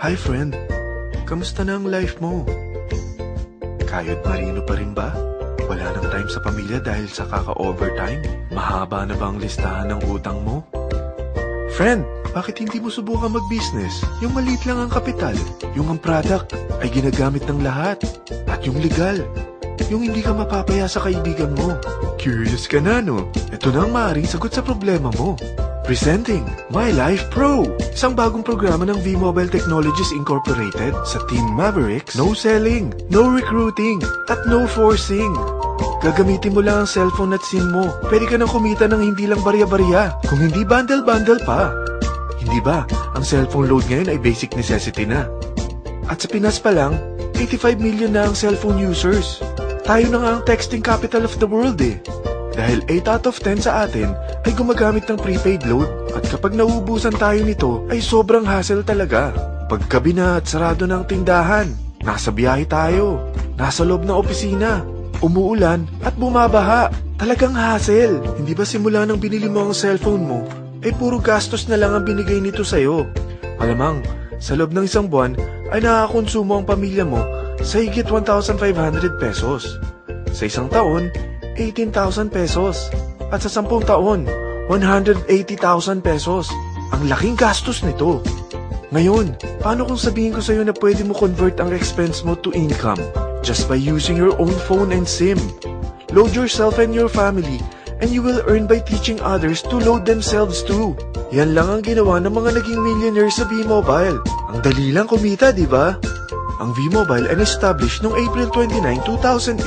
Hi friend, kamusta na ang life mo? Kayod marino pa rin ba? Wala nang time sa pamilya dahil sa kaka-overtime? Mahaba na ba ang listahan ng utang mo? Friend, bakit hindi mo subukan mag-business? Yung maliit lang ang kapital, yung ang product ay ginagamit ng lahat, at yung legal, yung hindi ka mapapaya sa kaibigan mo. Curious ka na, no? Ito na ang maaaring sagot sa problema mo. Presenting My Life Pro, isang bagong programa ng V-Mobile Technologies Incorporated sa Team Mavericks. No selling, no recruiting, at no forcing. Gagamitin mo lang ang cellphone at SIM mo. Pwede ka nang kumita ng hindi lang barya-barya, kung hindi bundle-bundle pa. Hindi ba, ang cellphone load ngayon ay basic necessity na. At sa Pinas pa lang, 85 million na ang cellphone users. Tayo na nga ang texting capital of the world eh. Dahil 8 out of 10 sa atin ay gumagamit ng prepaid load at kapag nauubusan tayo nito ay sobrang hassle talaga. Paggabi na at sarado ng tindahan, nasa biyahe tayo, nasa loob ng opisina, umuulan at bumabaha. Talagang hassle. Hindi ba simula nang binili mo ang cellphone mo ay puro gastos na lang ang binigay nito sa'yo? Malamang, sa loob ng isang buwan ay nakakonsumo ang pamilya mo sa higit 1,500 pesos. Sa isang taon, 18,000 pesos. At sa 10 taon, 180,000 pesos. Ang laking gastos nito. Ngayon, paano kung sabihin ko sa'yo na pwede mo convert ang expense mo to income just by using your own phone and SIM? Load yourself and your family and you will earn by teaching others to load themselves too. Yan lang ang ginawa ng mga naging millionaires sa V-Mobile. Ang dali lang kumita, di ba? Ang V-Mobile ay established noong April 29, 2008.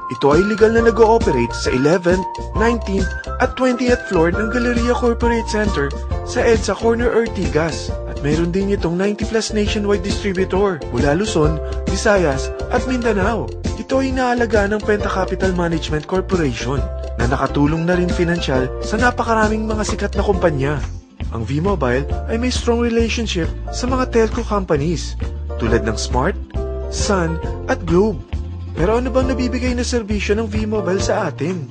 Ito ay legal na nag-ooperate sa 11th, 19th at 20th floor ng Galleria Corporate Center sa EDSA Corner Ortigas. At meron din itong 90 plus nationwide distributor mula Luzon, Visayas at Mindanao. Ito ay inaalaga ng Penta Capital Management Corporation na nakatulong na rin pinansyal sa napakaraming mga sikat na kumpanya. Ang V-Mobile ay may strong relationship sa mga telco companies tulad ng Smart, Sun at Globe. Pero ano bang nabibigay na serbisyo ng V-Mobile sa atin?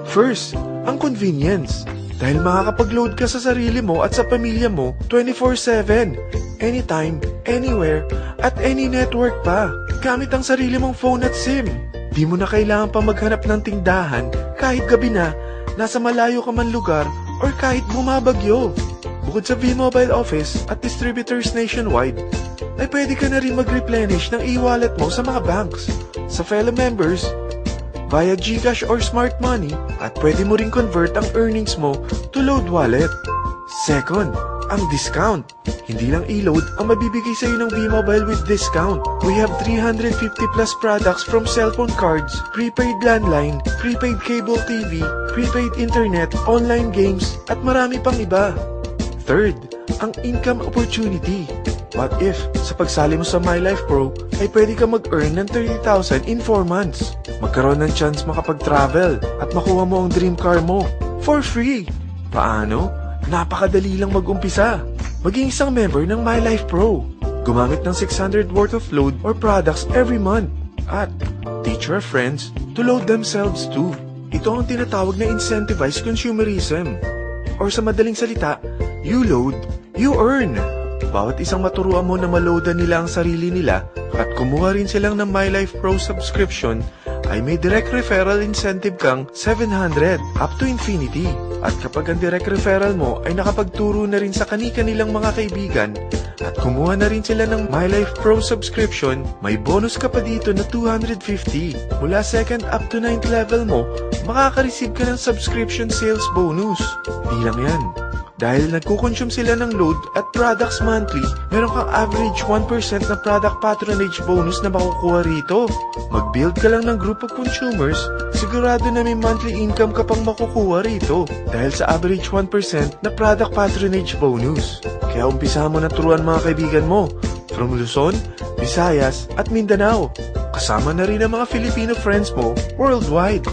First, ang convenience. Dahil makakapag-load ka sa sarili mo at sa pamilya mo 24/7, anytime, anywhere, at any network pa. Gamit ang sarili mong phone at SIM. Di mo na kailangan pa maghanap ng tindahan kahit gabi na, nasa malayo ka man lugar, or kahit bumabagyo. Bukod sa V-Mobile office at distributors nationwide, ay pwede ka na rin mag-replenish ng e-wallet mo sa mga banks, sa fellow members, via GCash or Smart Money, at pwede mo rin convert ang earnings mo to load wallet. Second, ang discount. Hindi lang e-load ang mabibigay sa iyo ng V-Mobile with discount. We have 350 plus products from cellphone cards, prepaid landline, prepaid cable TV, prepaid internet, online games, at marami pang iba. Third, ang income opportunity. What if, sa pagsali mo sa My Life Pro, ay pwede ka mag-earn ng 30,000 in 4 months? Magkaroon ng chance makapag-travel at makuha mo ang dream car mo for free. Paano? Napakadali lang mag-umpisa. Maging isang member ng My Life Pro. Gumamit ng 600 worth of load or products every month. At teach your friends to load themselves too. Ito ang tinatawag na incentivized consumerism. Or sa madaling salita, you load, you earn. Bawat isang maturuan mo na maloadan nila ang sarili nila at kumuha rin silang ng My Life Pro subscription ay may direct referral incentive kang 700 up to infinity. At kapag ang direct referral mo ay nakapagturo na rin sa kani-kanilang mga kaibigan at kumuha na rin sila ng My Life Pro subscription, may bonus ka pa dito na 250. Mula 2nd up to 9th level mo, makaka-receive ka ng subscription sales bonus. Di lang yan. Dahil nagkukonsume sila ng load at products monthly, meron kang average 1% na product patronage bonus na makukuha rito. Mag-build ka lang ng group of consumers, sigurado na may monthly income ka pang makukuha rito dahil sa average 1% na product patronage bonus. Kaya umpisa mo na turuan mga kaibigan mo from Luzon, Visayas at Mindanao. Kasama na rin ang mga Filipino friends mo worldwide.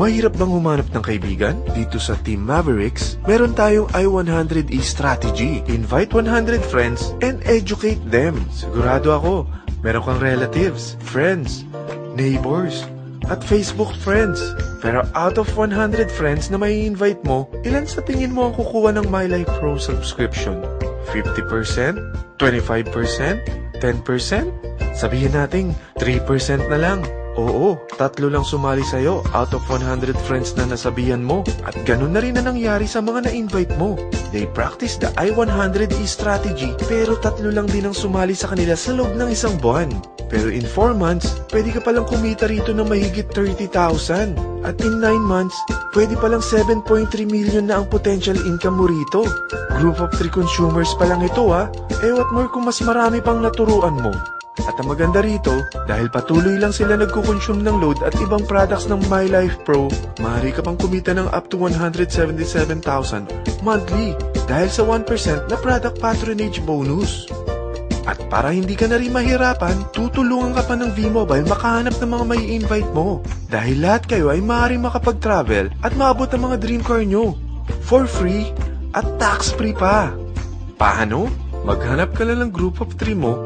Mahirap bang humanap ng kaibigan? Dito sa Team Mavericks, meron tayong I100E strategy. Invite 100 friends and educate them. Sigurado ako, meron kang relatives, friends, neighbors, at Facebook friends. Pero out of 100 friends na may invite mo, ilan sa tingin mo ang kukuha ng My Life Pro subscription? 50%? 25%? 10%? Sabihin nating 3% na lang. Oo, 3 lang sumali sa'yo out of 100 friends na nasabihan mo. At ganun na rin na nangyari sa mga na-invite mo. They practice the I-100E strategy pero 3 lang din ang sumali sa kanila sa loob ng isang buwan. Pero in 4 months, pwede ka palang kumita rito ng mahigit 30,000. At in 9 months, pwede palang 7.3 million na ang potential income mo rito. Group of 3 consumers pa lang ito ha. What more kung mas marami pang naturuan mo. At ang maganda rito, dahil patuloy lang sila nagkukonsume ng load at ibang products ng MyLife Pro, maaari ka pang kumita ng up to 177,000 monthly dahil sa 1% na product patronage bonus. At para hindi ka na rin mahirapan, tutulungan ka pa ng V-Mobile makahanap ng mga may invite mo. Dahil lahat kayo ay maaaring makapag-travel at maabot ang mga dream car nyo. For free at tax-free pa. Paano? Maghanap ka lang ng group of 3 mo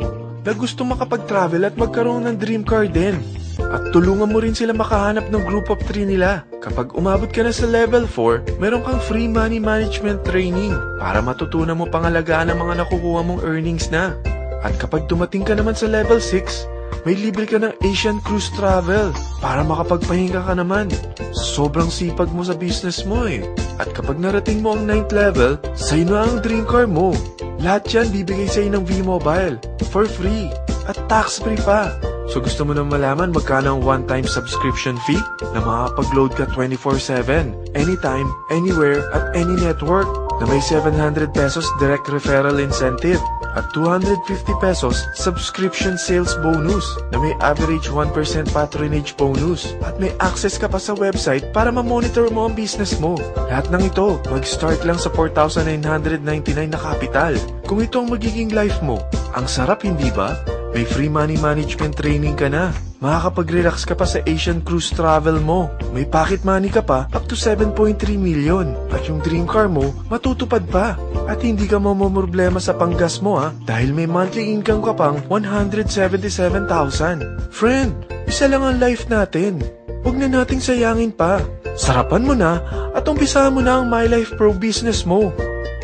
na gusto makapag-travel at magkaroon ng dream car din. At tulungan mo rin sila makahanap ng group of 3 nila. Kapag umabot ka na sa level 4, meron kang free money management training para matutunan mo pangalagaan ang mga nakukuha mong earnings na. At kapag dumating ka naman sa level 6, may libre ka ng Asian Cruise Travel para makapagpahinga ka naman. Sobrang sipag mo sa business mo eh. At kapag narating mo ang 9th level, sa'yo na ang dream car mo. Lahat yan bibigay sa'yo ng V-Mobile for free at tax-free pa. So gusto mo nang malaman magkano ang one-time subscription fee na makakapag-load ka 24/7, anytime, anywhere, at any network na may 700 pesos direct referral incentive at 250 pesos subscription sales bonus na may average 1% patronage bonus at may access ka pa sa website para ma-monitor mo ang business mo. Lahat ng ito, mag-start lang sa 4,999 na capital. Kung ito ang magiging life mo, ang sarap hindi ba? May free money management training ka na. Makakapag-relax ka pa sa Asian Cruise Travel mo. May pocket money ka pa up to 7.3 million. At yung dream car mo, matutupad pa. At hindi ka mamumroblema sa panggas mo ha, dahil may monthly income ka pang 177,000. Friend, isa lang ang life natin. Huwag na nating sayangin pa. Sarapan mo na at umpisahan mo na ang MyLife Pro business mo.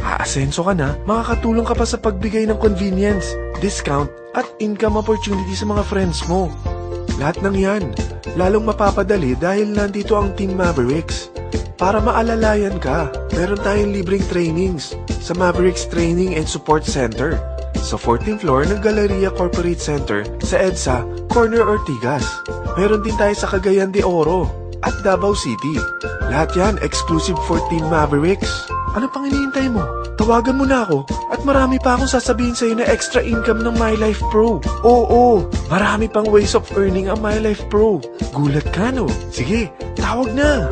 Aasenso ka na, makakatulong ka pa sa pagbigay ng convenience, discount, at income opportunity sa mga friends mo. Lahat ng yan, lalong mapapadali dahil nandito ang Team Mavericks. Para maalalayan ka, meron tayong libreng trainings sa Mavericks Training and Support Center sa 14th floor ng Galleria Corporate Center sa EDSA, Corner Ortigas. Meron din tayo sa Cagayan de Oro at Davao City. Lahat yan exclusive for Team Mavericks. Ano pang hinihintay mo? Tawagan mo na ako at marami pa akong sasabihin sa'yo na extra income ng MyLife Pro. Oo, marami pang ways of earning ang MyLife Pro. Gulat ka no? Sige, tawag na!